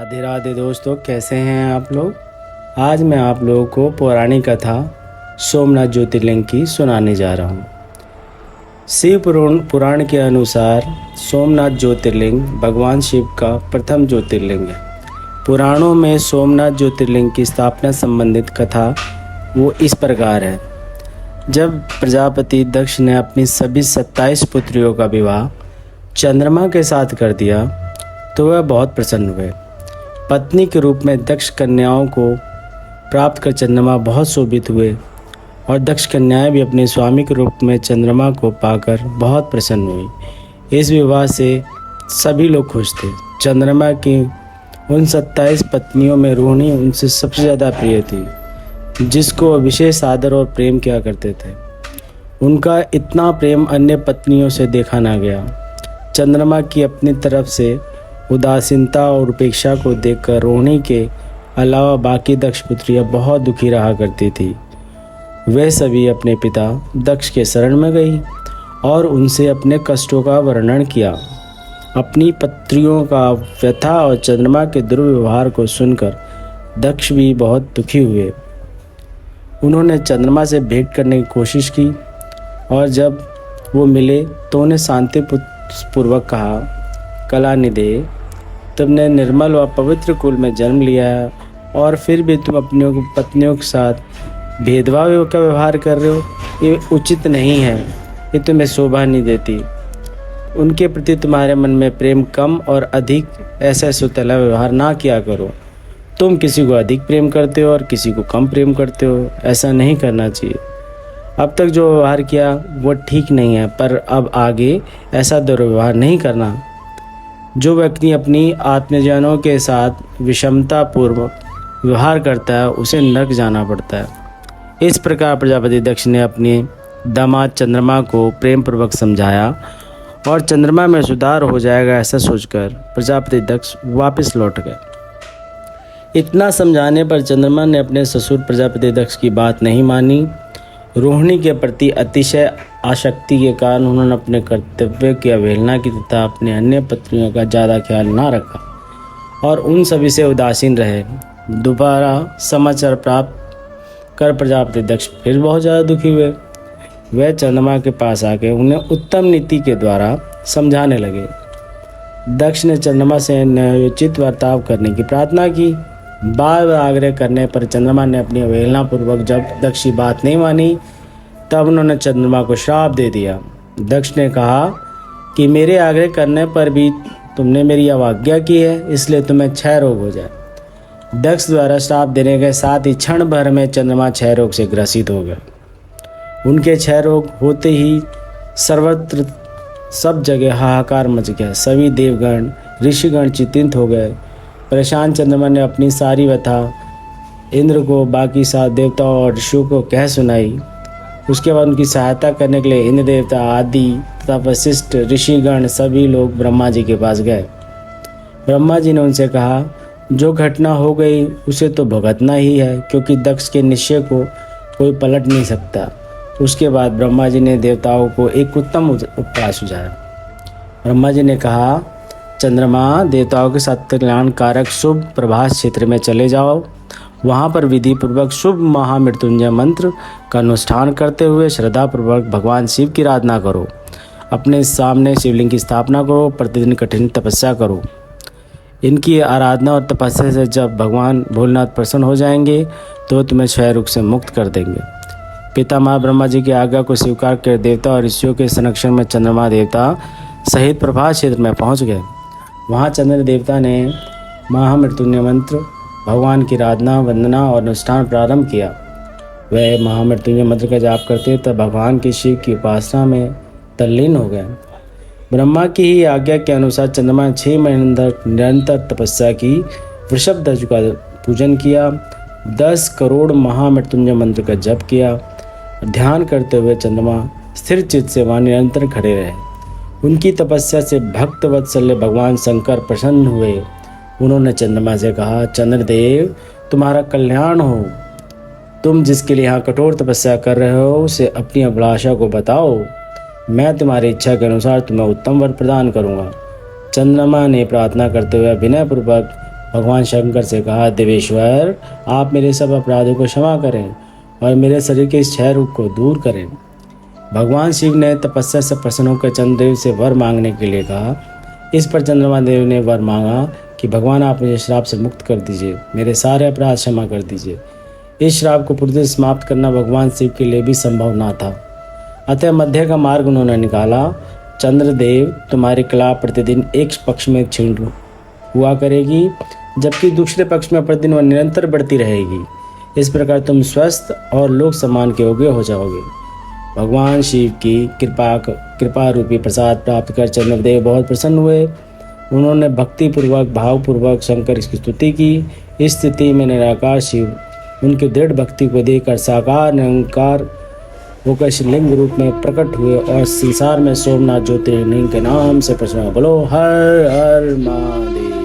राधे राधे दोस्तों, कैसे हैं आप लोग। आज मैं आप लोगों को पौराणिक कथा सोमनाथ ज्योतिर्लिंग की सुनाने जा रहा हूँ। शिव पुराण के अनुसार सोमनाथ ज्योतिर्लिंग भगवान शिव का प्रथम ज्योतिर्लिंग है। पुराणों में सोमनाथ ज्योतिर्लिंग की स्थापना संबंधित कथा वो इस प्रकार है। जब प्रजापति दक्ष ने अपनी सभी 27 पुत्रियों का विवाह चंद्रमा के साथ कर दिया तो वह बहुत प्रसन्न हुए। पत्नी के रूप में दक्ष कन्याओं को प्राप्त कर चंद्रमा बहुत शोभित हुए और दक्ष कन्याएं भी अपने स्वामी के रूप में चंद्रमा को पाकर बहुत प्रसन्न हुई। इस विवाह से सभी लोग खुश थे। चंद्रमा की उन 27 पत्नियों में रोहिणी उनसे सबसे ज़्यादा प्रिय थी, जिसको विशेष आदर और प्रेम किया करते थे। उनका इतना प्रेम अन्य पत्नियों से देखा ना गया। चंद्रमा की अपनी तरफ से उदासीनता और उपेक्षा को देखकर रोहिणी के अलावा बाकी दक्ष पुत्रियां बहुत दुखी रहा करती थी। वे सभी अपने पिता दक्ष के शरण में गई और उनसे अपने कष्टों का वर्णन किया। अपनी पुत्रियों का व्यथा और चंद्रमा के दुर्व्यवहार को सुनकर दक्ष भी बहुत दुखी हुए। उन्होंने चंद्रमा से भेंट करने की कोशिश की और जब वो मिले तो उन्हें शांतिपूर्वक कहा, कलानिधे, तुमने निर्मल व पवित्र कुल में जन्म लिया है और फिर भी तुम अपनी पत्नियों के साथ भेदभाव का व्यवहार कर रहे हो। ये उचित नहीं है, ये तुम्हें शोभा नहीं देती। उनके प्रति तुम्हारे मन में प्रेम कम और अधिक ऐसा सुतला व्यवहार ना किया करो। तुम किसी को अधिक प्रेम करते हो और किसी को कम प्रेम करते हो, ऐसा नहीं करना चाहिए। अब तक जो व्यवहार किया वो ठीक नहीं है, पर अब आगे ऐसा दुर्व्यवहार नहीं करना। जो व्यक्ति अपनी आत्मजनों के साथ विषमतापूर्वक व्यवहार करता है उसे नरक जाना पड़ता है। इस प्रकार प्रजापति दक्ष ने अपने दामाद चंद्रमा को प्रेम पूर्वक समझाया और चंद्रमा में सुधार हो जाएगा ऐसा सोचकर प्रजापति दक्ष वापस लौट गए। इतना समझाने पर चंद्रमा ने अपने ससुर प्रजापति दक्ष की बात नहीं मानी। रोहिणी के प्रति अतिशय आसक्ति के कारण उन्होंने अपने कर्तव्य की अवहेलना की तथा अपने अन्य पत्नियों का ज़्यादा ख्याल ना रखा और उन सभी से उदासीन रहे। दोबारा समाचार प्राप्त कर प्रजापति दक्ष फिर बहुत ज़्यादा दुखी हुए। वह चंद्रमा के पास आके उन्हें उत्तम नीति के द्वारा समझाने लगे। दक्ष ने चंद्रमा से न्यायोचित बर्ताव करने की प्रार्थना की। बार बार आग्रह करने पर चंद्रमा ने अपनी अवहेलना पूर्वक जब दक्ष की बात नहीं मानी तब उन्होंने चंद्रमा को श्राप दे दिया। दक्ष ने कहा कि मेरे आग्रह करने पर भी तुमने मेरी अवज्ञा की है, इसलिए तुम्हें क्षय रोग हो जाए। दक्ष द्वारा श्राप देने के साथ ही क्षण भर में चंद्रमा क्षय रोग से ग्रसित हो गया। उनके क्षय रोग होते ही सर्वत्र सब जगह हाहाकार मच गया। सभी देवगण ऋषिगण चिंतित हो गए। परेशान चंद्रमा ने अपनी सारी व्यथा इंद्र को, बाकी 7 देवताओं और ऋषियों को कह सुनाई। उसके बाद उनकी सहायता करने के लिए इंद्र देवता आदि तथा वशिष्ठ ऋषिगण सभी लोग ब्रह्मा जी के पास गए। ब्रह्मा जी ने उनसे कहा, जो घटना हो गई उसे तो भुगतना ही है, क्योंकि दक्ष के निश्चय को कोई पलट नहीं सकता। उसके बाद ब्रह्मा जी ने देवताओं को एक उत्तम उपाय सुझाया। ब्रह्मा जी ने कहा, चंद्रमा, देवताओं के साथ कल्याण कारक शुभ प्रभास क्षेत्र में चले जाओ। वहाँ पर विधि पूर्वक शुभ महामृत्युंजय मंत्र का अनुष्ठान करते हुए श्रद्धापूर्वक भगवान शिव की आराधना करो। अपने सामने शिवलिंग की स्थापना करो। प्रतिदिन कठिन तपस्या करो। इनकी आराधना और तपस्या से जब भगवान भोलेनाथ प्रसन्न हो जाएंगे तो तुम्हें क्षय रोग से मुक्त कर देंगे। पितामह ब्रह्मा जी की आज्ञा को स्वीकार कर देवता और ऋषियों के संरक्षण में चंद्रमा देवता सहित प्रभास क्षेत्र में पहुँच गए। वहाँ चंद्र देवता ने महामृत्युंजय मंत्र, भगवान की आराधना, वंदना और अनुष्ठान प्रारंभ किया। वह महामृत्युंजय मंत्र का जाप करते तब भगवान के शिव की उपासना में तल्लीन हो गए। ब्रह्मा की ही आज्ञा के अनुसार चंद्रमा ने 6 महीने निरंतर तपस्या की। वृषभ ध्वज का पूजन किया। 10 करोड़ महामृत्युंजय मंत्र का जप किया। ध्यान करते हुए चंद्रमा स्थिर चित्त से वहाँ निरंतर खड़े रहे। उनकी तपस्या से भक्त वत्सल्य भगवान शंकर प्रसन्न हुए। उन्होंने चंद्रमा से कहा, चंद्रदेव, तुम्हारा कल्याण हो। तुम जिसके लिए यहाँ कठोर तपस्या कर रहे हो उसे अपनी अभिलाषा को बताओ। मैं तुम्हारी इच्छा के अनुसार तुम्हें उत्तम वर प्रदान करूँगा। चंद्रमा ने प्रार्थना करते हुए विनयपूर्वक भगवान शंकर से कहा, देवेश्वर आप मेरे सब अपराधों को क्षमा करें और मेरे शरीर के इस क्षय रोग को दूर करें। भगवान शिव ने तपस्या से प्रसन्न होकर चंद्रदेव से वर मांगने के लिए कहा। इस पर चंद्रमा देव ने वर मांगा कि भगवान आप मुझे श्राप से मुक्त कर दीजिए, मेरे सारे अपराध क्षमा कर दीजिए। इस श्राप को पूरी तरह समाप्त करना भगवान शिव के लिए भी संभव ना था, अतः मध्य का मार्ग उन्होंने निकाला। चंद्रदेव तुम्हारी कला प्रतिदिन एक पक्ष में क्षीण हुआ करेगी, जबकि दूसरे पक्ष में प्रतिदिन वह निरंतर बढ़ती रहेगी। इस प्रकार तुम स्वस्थ और लोक सम्मान के योग्य हो जाओगे। भगवान शिव की कृपा रूपी प्रसाद प्राप्त कर चंद्रदेव बहुत प्रसन्न हुए। उन्होंने भक्तिपूर्वक भावपूर्वक शंकर की स्तुति की। इस स्थिति में निराकार शिव उनकी दृढ़ भक्ति को देखकर साकार निरंकार होकर शिवलिंग रूप में प्रकट हुए और संसार में सोमनाथ ज्योतिर्लिंग के नाम से प्रचलित। बोलो हर हर महादेव।